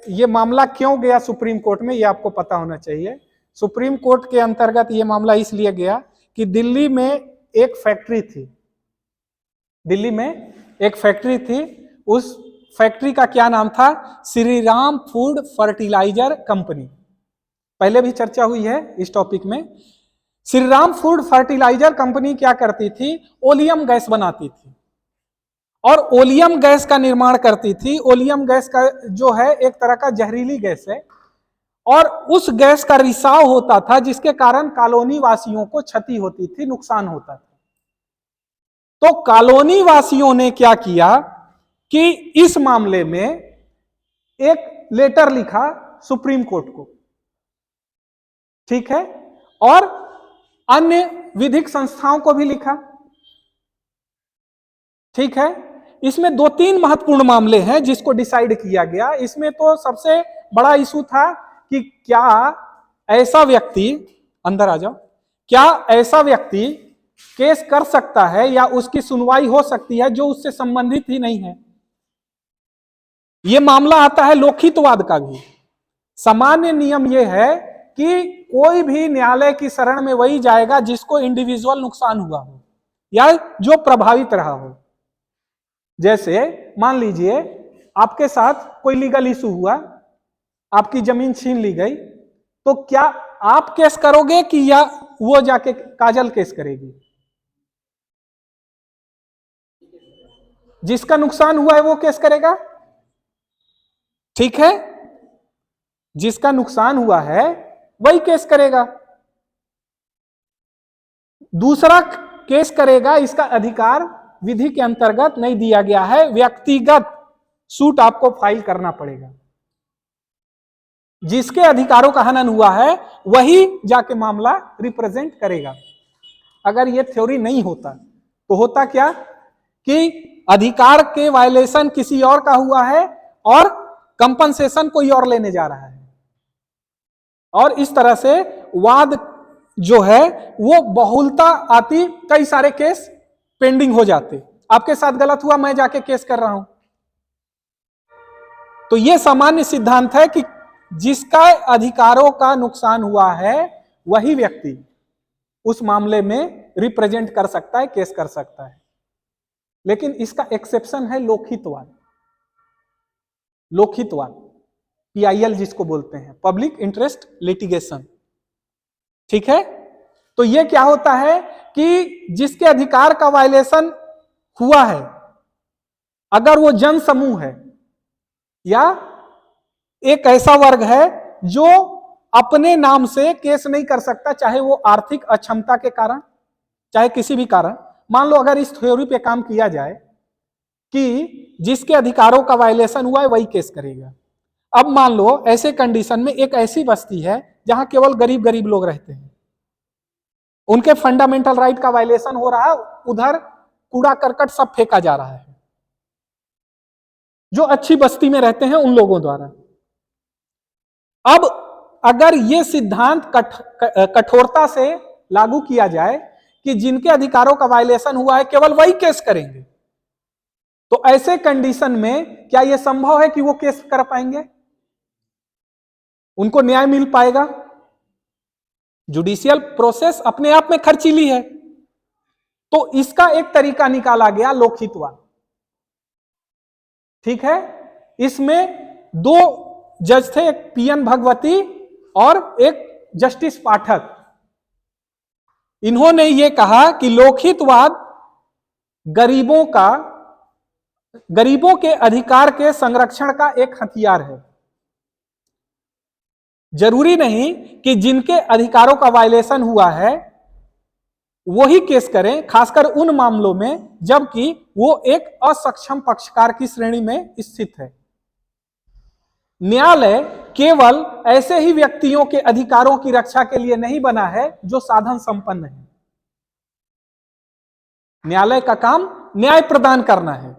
ये मामला क्यों गया सुप्रीम कोर्ट में, ये आपको पता होना चाहिए। सुप्रीम कोर्ट के अंतर्गत ये मामला इसलिए गया कि दिल्ली में एक फैक्ट्री थी, दिल्ली में एक फैक्ट्री थी, उस फैक्ट्री का क्या नाम था, Shri Ram food fertilizer company. पहले भी चर्चा हुई है इस टॉपिक में। Shri Ram food fertilizer company क्या करती थी, ओलियम गैस बनाती थी और ओलियम गैस का निर्माण करती थी। ओलियम गैस का जो है एक तरह का जहरीली गैस है और उस गैस का रिसाव होता था, जिसके कारण कॉलोनी वासियों को क्षति होती थी, नुकसान होता था। तो कॉलोनी वासियों ने क्या किया कि इस मामले में एक लेटर लिखा सुप्रीम कोर्ट को, ठीक है, और अन्य विधिक संस्थाओं को भी लिखा, ठीक है। इसमें 2-3 महत्वपूर्ण मामले हैं जिसको डिसाइड किया गया। इसमें तो सबसे बड़ा इशू था कि क्या ऐसा व्यक्ति, अंदर आ जाओ, क्या ऐसा व्यक्ति केस कर सकता है या उसकी सुनवाई हो सकती है जो उससे संबंधित ही नहीं है। यह मामला आता है लोकहितवाद का भी। सामान्य नियम यह है कि कोई भी न्यायालय की शरण में वही जाएगा जिसको इंडिविजुअल नुकसान हुआ हो या जो प्रभावित रहा हो। जैसे मान लीजिए आपके साथ कोई लीगल इशू हुआ, आपकी जमीन छीन ली गई, तो क्या आप केस करोगे कि या वो जाके काजल केस करेगी? जिसका नुकसान हुआ है वो केस करेगा, ठीक है, जिसका नुकसान हुआ है वही केस करेगा, दूसरा केस करेगा। इसका अधिकार विधि के अंतर्गत नहीं दिया गया है। व्यक्तिगत सूट आपको फाइल करना पड़ेगा। जिसके अधिकारों का हनन हुआ है वही जाके मामला रिप्रेजेंट करेगा। अगर यह थ्योरी नहीं होता तो होता क्या कि अधिकार के वायलेशन किसी और का हुआ है और कंपनसेशन कोई और लेने जा रहा है, और इस तरह से वाद जो है वो बहुलता आती, कई सारे केस पेंडिंग हो जाते। आपके साथ गलत हुआ, मैं जाके केस कर रहा हूं। तो यह सामान्य सिद्धांत है कि जिसका अधिकारों का नुकसान हुआ है वही व्यक्ति उस मामले में रिप्रेजेंट कर सकता है, केस कर सकता है। लेकिन इसका एक्सेप्शन है लोकहितवाद। लोकहितवाद, PIL जिसको बोलते हैं, पब्लिक इंटरेस्ट लिटिगेशन, ठीक है। तो यह क्या होता है कि जिसके अधिकार का वायलेशन हुआ है, अगर वो जन समूह है या एक ऐसा वर्ग है जो अपने नाम से केस नहीं कर सकता, चाहे वो आर्थिक अक्षमता के कारण, चाहे किसी भी कारण। मान लो अगर इस थ्योरी पे काम किया जाए कि जिसके अधिकारों का वायलेशन हुआ है वही केस करेगा। अब मान लो ऐसे कंडीशन में एक ऐसी बस्ती है जहां केवल गरीब गरीब लोग रहते हैं, उनके फंडामेंटल राइट का वायलेशन हो रहा है, उधर कूड़ा करकट सब फेंका जा रहा है जो अच्छी बस्ती में रहते हैं उन लोगों द्वारा। अब अगर यह सिद्धांत कठोरता से लागू किया जाए कि जिनके अधिकारों का वायलेशन हुआ है केवल वही केस करेंगे, तो ऐसे कंडीशन में क्या यह संभव है कि वो केस कर पाएंगे? उनको न्याय मिल पाएगा? जुडिशियल प्रोसेस अपने आप में खर्चीली है। तो इसका एक तरीका निकाला गया लोकहितवाद, ठीक है। इसमें 2 जज थे, एक PN भगवती और एक जस्टिस पाठक। इन्होंने यह कहा कि लोकहितवाद गरीबों के अधिकार के संरक्षण का एक हथियार है। जरूरी नहीं कि जिनके अधिकारों का वायलेशन हुआ है वही केस करें, खासकर उन मामलों में जबकि वो एक असक्षम पक्षकार की श्रेणी में स्थित है। न्यायालय केवल ऐसे ही व्यक्तियों के अधिकारों की रक्षा के लिए नहीं बना है जो साधन संपन्न है। न्यायालय का काम न्याय प्रदान करना है,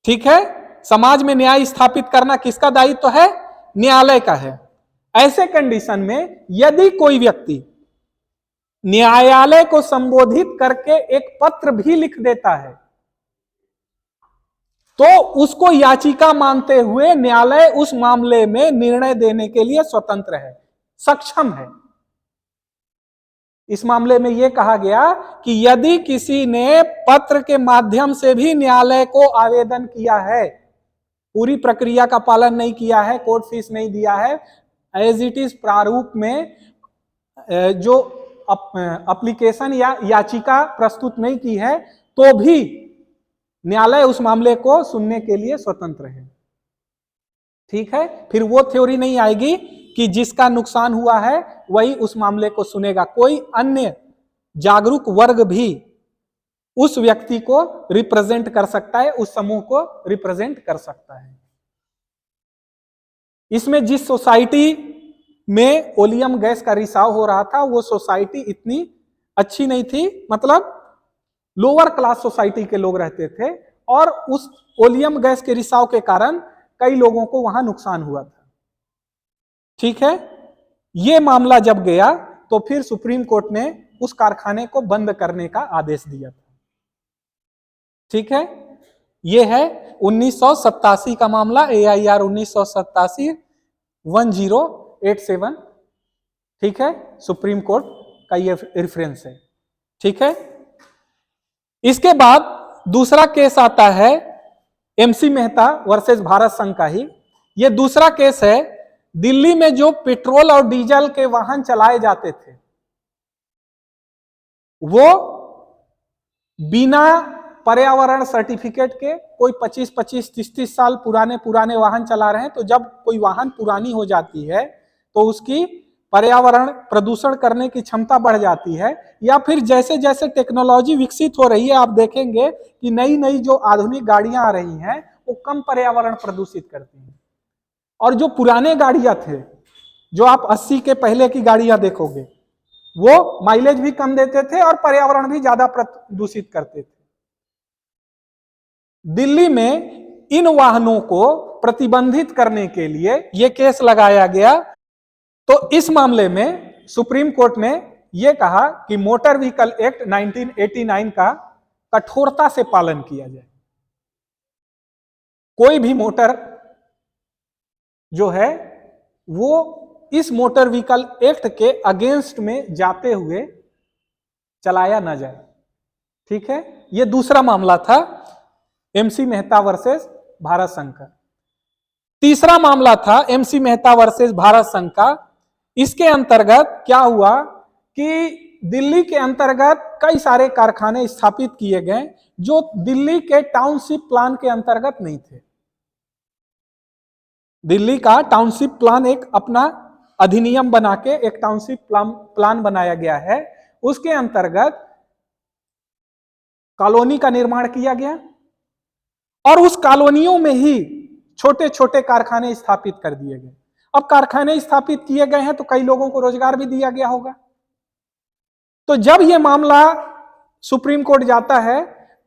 ठीक है। समाज में न्याय स्थापित करना किसका दायित्व है? न्यायालय का है। ऐसे कंडीशन में यदि कोई व्यक्ति न्यायालय को संबोधित करके एक पत्र भी लिख देता है तो उसको याचिका मानते हुए न्यायालय उस मामले में निर्णय देने के लिए स्वतंत्र है, सक्षम है। इस मामले में यह कहा गया कि यदि किसी ने पत्र के माध्यम से भी न्यायालय को आवेदन किया है, पूरी प्रक्रिया का पालन नहीं किया है, कोर्ट फीस नहीं दिया है, एज इट इज प्रारूप में जो एप्लीकेशन या याचिका प्रस्तुत नहीं की है, तो भी न्यायालय उस मामले को सुनने के लिए स्वतंत्र है। ठीक है, फिर वो थ्योरी नहीं आएगी कि जिसका नुकसान हुआ है वही उस मामले को सुनेगा। कोई अन्य जागरूक वर्ग भी उस व्यक्ति को रिप्रेजेंट कर सकता है, उस समूह को रिप्रेजेंट कर सकता है। इसमें जिस सोसाइटी में ओलियम गैस का रिसाव हो रहा था, वो सोसाइटी इतनी अच्छी नहीं थी, मतलब लोअर क्लास सोसाइटी के लोग रहते थे, और उस ओलियम गैस के रिसाव के कारण कई लोगों को वहां नुकसान हुआ था। ठीक है, यह मामला जब गया तो फिर सुप्रीम कोर्ट ने उस कारखाने को बंद करने का आदेश दिया था। ठीक है, यह है 1987 का मामला, AIR 1987 1087। ठीक है, सुप्रीम कोर्ट का यह रेफरेंस है। ठीक है, इसके बाद दूसरा केस आता है MC मेहता वर्सेस भारत संघ का ही। यह दूसरा केस है, दिल्ली में जो पेट्रोल और डीजल के वाहन चलाए जाते थे, वो बिना पर्यावरण सर्टिफिकेट के, कोई 25-25, 30-30 साल पुराने वाहन चला रहे हैं, तो जब कोई वाहन पुरानी हो जाती है तो उसकी पर्यावरण प्रदूषण करने की क्षमता बढ़ जाती है, या फिर जैसे जैसे टेक्नोलॉजी विकसित हो रही है, आप देखेंगे कि नई नई जो आधुनिक गाड़ियां आ रही हैं वो कम पर्यावरण प्रदूषित करती हैं। और जो पुराने गाड़ियां थे, जो आप 80 के पहले की गाड़ियां देखोगे, वो माइलेज भी कम देते थे और पर्यावरण भी ज्यादा प्रदूषित करते थे। दिल्ली में इन वाहनों को प्रतिबंधित करने के लिए यह केस लगाया गया। तो इस मामले में सुप्रीम कोर्ट ने यह कहा कि मोटर व्हीकल एक्ट 1989 का कठोरता से पालन किया जाए। कोई भी मोटर जो है वो इस मोटर व्हीकल एक्ट के अगेंस्ट में जाते हुए चलाया ना जाए। ठीक है, यह दूसरा मामला था MC मेहता वर्सेस भारत संघ का। तीसरा मामला था MC मेहता वर्सेस भारत संघ का। इसके अंतर्गत क्या हुआ कि दिल्ली के अंतर्गत कई सारे कारखाने स्थापित किए गए जो दिल्ली के टाउनशिप प्लान के अंतर्गत नहीं थे। दिल्ली का टाउनशिप प्लान एक अपना अधिनियम बना के एक टाउनशिप प्लान बनाया गया है, उसके अंतर्गत कॉलोनी का निर्माण किया गया और उस कॉलोनियों में ही छोटे छोटे कारखाने स्थापित कर दिए गए। अब कारखाने स्थापित किए गए हैं तो कई लोगों को रोजगार भी दिया गया होगा। तो जब यह मामला सुप्रीम कोर्ट जाता है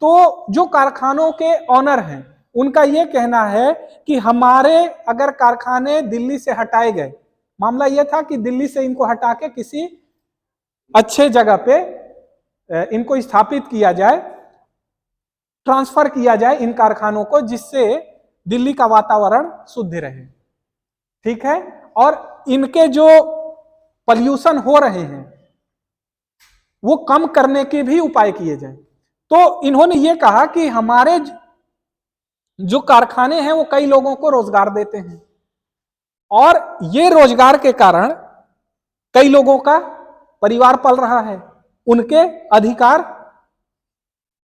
तो जो कारखानों के ऑनर हैं उनका यह कहना है कि हमारे अगर कारखाने दिल्ली से हटाए गए, मामला यह था कि दिल्ली से इनको हटा के किसी अच्छे जगह पे इनको स्थापित किया जाए, ट्रांसफर किया जाए इन कारखानों को, जिससे दिल्ली का वातावरण शुद्ध रहे। ठीक है, और इनके जो पॉल्यूशन हो रहे हैं वो कम करने के भी उपाय किए जाए। तो इन्होंने ये कहा कि हमारे जो कारखाने हैं वो कई लोगों को रोजगार देते हैं और ये रोजगार के कारण कई लोगों का परिवार पल रहा है, उनके अधिकार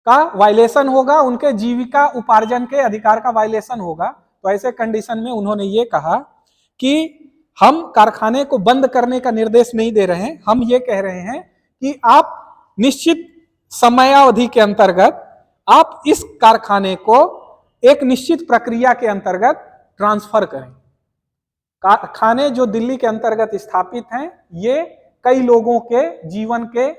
का वायलेशन होगा, उनके जीविका उपार्जन के अधिकार का वायलेशन होगा। तो ऐसे कंडीशन में उन्होंने ये कहा कि हम कारखाने को बंद करने का निर्देश नहीं दे रहे हैं, हम ये कह रहे हैं कि आप निश्चित समयावधि के अंतर्गत आप इस कारखाने को एक निश्चित प्रक्रिया के अंतर्गत ट्रांसफर करें। कारखाने जो दिल्ली के अंतर्गत स्थापित हैं ये कई लोगों के जीवन के,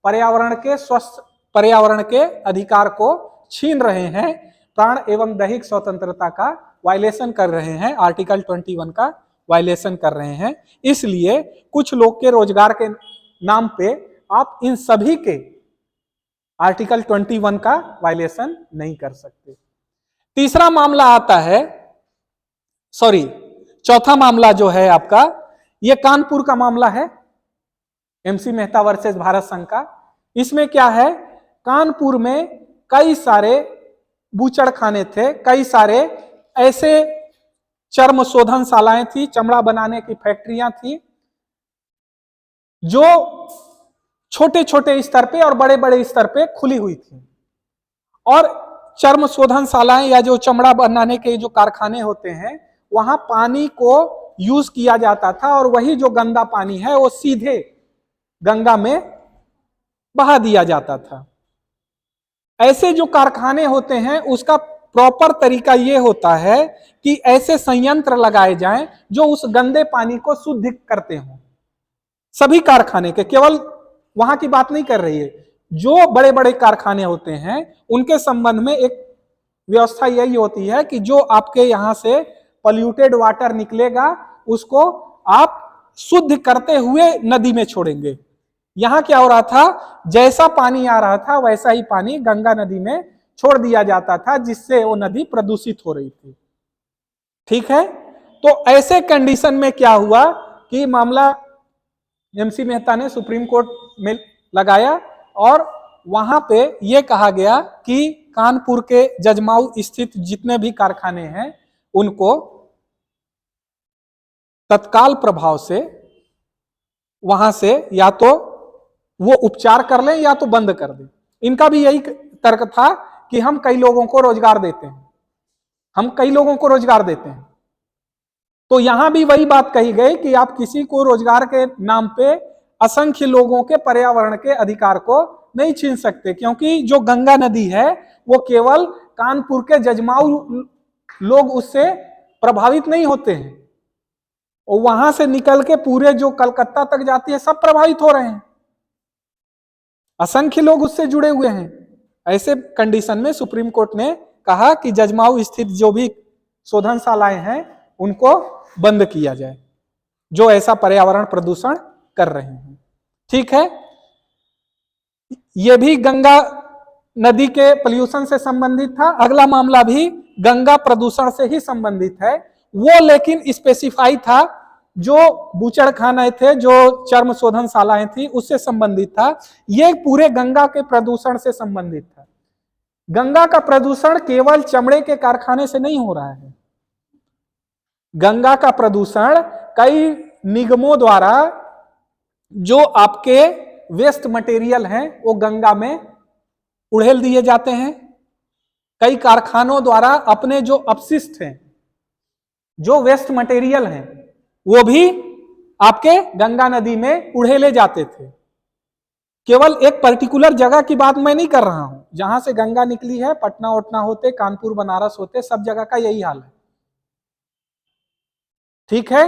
पर्यावरण के, स्वस्थ पर्यावरण के अधिकार को छीन रहे हैं, प्राण एवं दैहिक स्वतंत्रता का वायलेशन कर रहे हैं, आर्टिकल 21 का वायलेशन कर रहे हैं। इसलिए कुछ लोग के रोजगार के नाम पे आप इन सभी के आर्टिकल 21 का वायलेशन नहीं कर सकते। तीसरा मामला आता है, सॉरी चौथा मामला जो है आपका, ये कानपुर का मामला है, एमसी मेहता वर्सेस भारत संघ का। इसमें क्या है, कानपुर में कई सारे बूचड़खाने थे, कई सारे ऐसे चर्म शोधनशालाएं थी, चमड़ा बनाने की फैक्ट्रियां थी, जो छोटे छोटे स्तर पे और बड़े बड़े स्तर पे खुली हुई थी। और चर्म शोधनशालाएं या जो चमड़ा बनाने के जो कारखाने होते हैं, वहां पानी को यूज किया जाता था और वही जो गंदा पानी है वो सीधे गंगा में बहा दिया जाता था। ऐसे जो कारखाने होते हैं उसका प्रॉपर तरीका ये होता है कि ऐसे संयंत्र लगाए जाएं जो उस गंदे पानी को शुद्ध करते हों। सभी कारखाने के, केवल वहां की बात नहीं कर रही है, जो बड़े बड़े कारखाने होते हैं उनके संबंध में एक व्यवस्था यही होती है कि जो आपके यहां से पॉल्यूटेड वाटर निकलेगा उसको आप शुद्ध करते हुए नदी में छोड़ेंगे। यहां क्या हो रहा था, जैसा पानी आ रहा था वैसा ही पानी गंगा नदी में छोड़ दिया जाता था, जिससे वो नदी प्रदूषित हो रही थी। ठीक है, तो ऐसे कंडीशन में क्या हुआ कि मामला एमसी मेहता ने सुप्रीम कोर्ट में लगाया और वहां पे यह कहा गया कि कानपुर के जजमाऊ स्थित जितने भी कारखाने हैं उनको तत्काल प्रभाव से वहां से या तो वो उपचार कर लें या तो बंद कर दें। इनका भी यही तर्क था कि हम कई लोगों को रोजगार देते हैं, हम कई लोगों को रोजगार देते हैं। तो यहां भी वही बात कही गई कि आप किसी को रोजगार के नाम पे असंख्य लोगों के पर्यावरण के अधिकार को नहीं छीन सकते, क्योंकि जो गंगा नदी है वो केवल कानपुर के जजमाऊ लोग उससे प्रभावित नहीं होते हैं, और वहां से निकल के पूरे जो कलकत्ता तक जाती है सब प्रभावित हो रहे हैं, असंख्य लोग उससे जुड़े हुए हैं। ऐसे कंडीशन में सुप्रीम कोर्ट ने कहा कि जजमाऊ स्थित जो भी शोधनशालाएं हैं उनको बंद किया जाए, जो ऐसा पर्यावरण प्रदूषण कर रहे हैं। ठीक है, यह भी गंगा नदी के पोल्यूशन से संबंधित था। अगला मामला भी गंगा प्रदूषण से ही संबंधित है, वो लेकिन स्पेसिफाई था, जो बूचड़खाने थे, जो चर्म शोधनशालाएं थी उससे संबंधित था। यह पूरे गंगा के प्रदूषण से संबंधित था। गंगा का प्रदूषण केवल चमड़े के कारखाने से नहीं हो रहा है, गंगा का प्रदूषण कई निगमों द्वारा जो आपके वेस्ट मटेरियल हैं वो गंगा में उड़ेल दिए जाते हैं। कई कारखानों द्वारा अपने जो अपशिष्ट हैं, जो वेस्ट मटेरियल हैं, वो भी आपके गंगा नदी में उड़ेले जाते थे। केवल एक पर्टिकुलर जगह की बात मैं नहीं कर रहा हूं, जहां से गंगा निकली है, पटना ओटना होते, कानपुर बनारस होते, सब जगह का यही हाल है। ठीक है,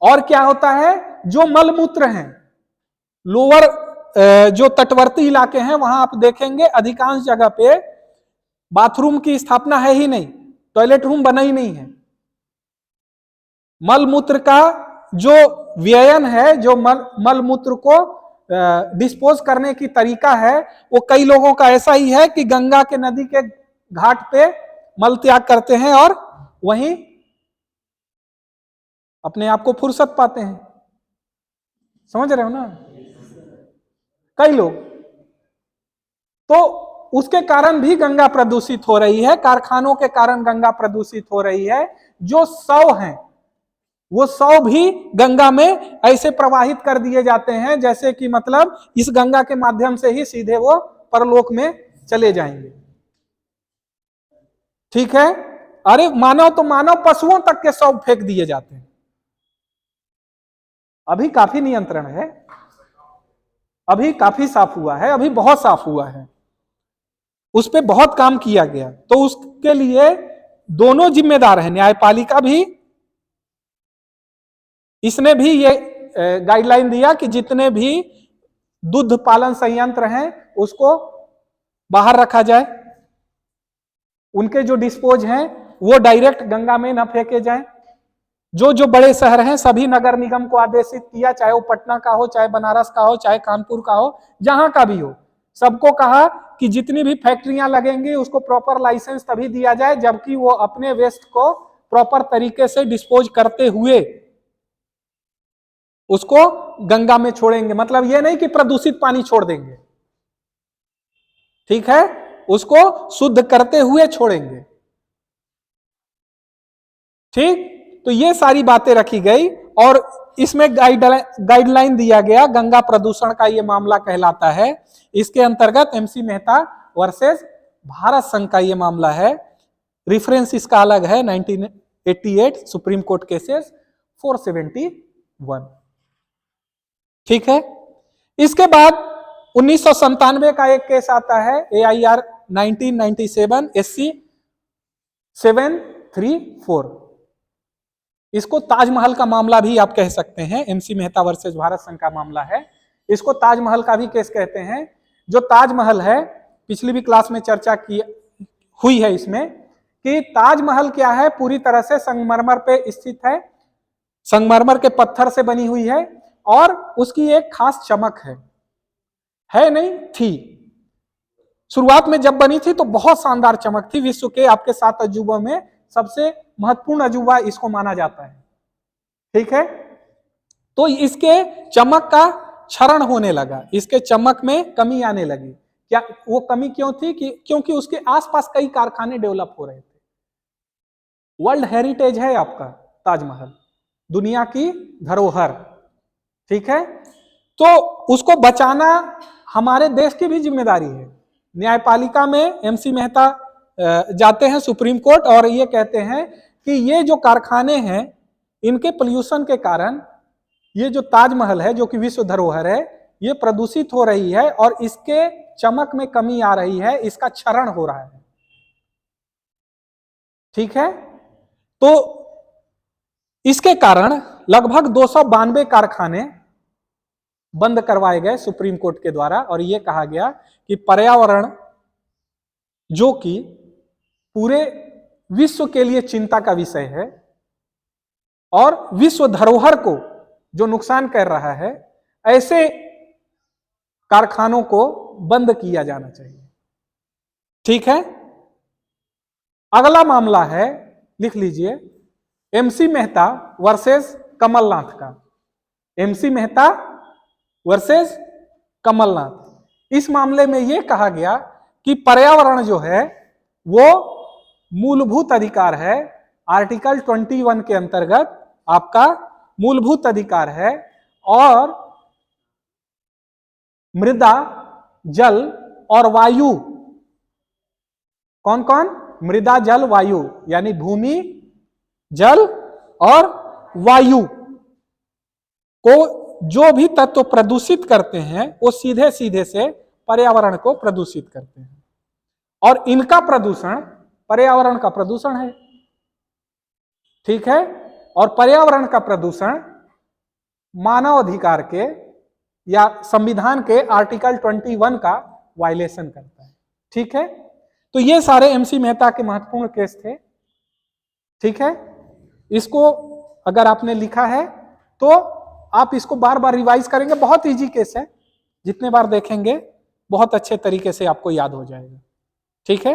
और क्या होता है, जो मलमूत्र हैं, लोअर जो तटवर्ती इलाके हैं वहां आप देखेंगे अधिकांश जगह पे बाथरूम की स्थापना है ही नहीं, टॉयलेट रूम बना ही नहीं है। मलमूत्र का जो व्ययन है, जो मलमूत्र को डिस्पोज करने की तरीका है, वो कई लोगों का ऐसा ही है कि गंगा के नदी के घाट पे मल त्याग करते हैं और वहीं अपने आप को फुर्सत पाते हैं। समझ रहे हो ना, कई लोग। तो उसके कारण भी गंगा प्रदूषित हो रही है, कारखानों के कारण गंगा प्रदूषित हो रही है। जो शव हैं वो शव भी गंगा में ऐसे प्रवाहित कर दिए जाते हैं जैसे कि मतलब इस गंगा के माध्यम से ही सीधे वो परलोक में चले जाएंगे। ठीक है, अरे मानव तो मानव, पशुओं तक के शव फेंक दिए जाते हैं। अभी काफी नियंत्रण है, अभी काफी साफ हुआ है, अभी बहुत साफ हुआ है, उस पर बहुत काम किया गया। तो उसके लिए दोनों जिम्मेदार हैं, न्यायपालिका भी, इसने भी ये गाइडलाइन दिया कि जितने भी दूध पालन संयंत्र हैं उसको बाहर रखा जाए, उनके जो डिस्पोज हैं वो डायरेक्ट गंगा में न फेंके जाएं। जो जो बड़े शहर हैं सभी नगर निगम को आदेशित किया, चाहे वो पटना का हो, चाहे बनारस का हो, चाहे कानपुर का हो, जहां का भी हो, सबको कहा कि जितनी भी फैक्ट्रियां लगेंगी उसको प्रॉपर लाइसेंस तभी दिया जाए जबकि वो अपने वेस्ट को प्रॉपर तरीके से डिस्पोज करते हुए उसको गंगा में छोड़ेंगे। मतलब ये नहीं कि प्रदूषित पानी छोड़ देंगे, ठीक है, उसको शुद्ध करते हुए छोड़ेंगे। ठीक, तो ये सारी बातें रखी गई और इसमें गाइडलाइन दिया गया। गंगा प्रदूषण का ये मामला कहलाता है। इसके अंतर्गत एमसी मेहता वर्सेस भारत संघ का ये मामला है। रिफरेंस इसका अलग है 1988 सुप्रीम कोर्ट केसेस 471। ठीक है, इसके बाद 1997 का एक केस आता है AIR 1997 SC 734। इसको ताजमहल का मामला भी आप कह सकते हैं। एमसी मेहता वर्सेस भारत संघ का मामला है। इसको ताजमहल का भी केस कहते हैं। जो ताजमहल है, पिछली भी क्लास में चर्चा की हुई है इसमें कि ताजमहल क्या है, पूरी तरह से संगमरमर पे स्थित है, संगमरमर के पत्थर से बनी हुई है और उसकी एक खास चमक है नहीं थी। शुरुआत में जब बनी थी तो बहुत शानदार चमक थी। विश्व के आपके 7 अजूबों में सबसे महत्वपूर्ण अजूबा इसको माना जाता है। ठीक है, तो इसके चमक का क्षरण होने लगा, इसके चमक में कमी आने लगी। क्या वो कमी क्यों थी? क्योंकि उसके आसपास कई कारखाने डेवलप हो रहे थे। वर्ल्ड हेरिटेज है आपका ताजमहल, दुनिया की धरोहर। ठीक है, तो उसको बचाना हमारे देश की भी जिम्मेदारी है। न्यायपालिका में एमसी मेहता जाते हैं सुप्रीम कोर्ट और ये कहते हैं कि ये जो कारखाने हैं इनके पोल्यूशन के कारण ये जो ताजमहल है जो कि विश्व धरोहर है ये प्रदूषित हो रही है और इसके चमक में कमी आ रही है, इसका क्षरण हो रहा है। ठीक है, तो इसके कारण लगभग 292 कारखाने बंद करवाए गए सुप्रीम कोर्ट के द्वारा और यह कहा गया कि पर्यावरण जो कि पूरे विश्व के लिए चिंता का विषय है और विश्व धरोहर को जो नुकसान कर रहा है, ऐसे कारखानों को बंद किया जाना चाहिए। ठीक है, अगला मामला है, लिख लीजिए, एमसी मेहता वर्सेस कमलनाथ का। MC Mehta versus Kamal Nath. इस मामले में यह कहा गया कि पर्यावरण जो है वो मूलभूत अधिकार है। आर्टिकल 21 के अंतर्गत आपका मूलभूत अधिकार है और मृदा, जल और वायु, कौन कौन? मृदा, जल, वायु, यानी भूमि, जल और वायु को जो भी तत्व प्रदूषित करते हैं वो सीधे सीधे से पर्यावरण को प्रदूषित करते हैं और इनका प्रदूषण पर्यावरण का प्रदूषण है। ठीक है, और पर्यावरण का प्रदूषण मानव अधिकार के या संविधान के आर्टिकल 21 का वायलेशन करता है। ठीक है, तो ये सारे एमसी मेहता के महत्वपूर्ण केस थे। ठीक है, इसको अगर आपने लिखा है तो आप इसको बार बार रिवाइज करेंगे, बहुत इजी केस है, जितने बार देखेंगे बहुत अच्छे तरीके से आपको याद हो जाएगा। ठीक है।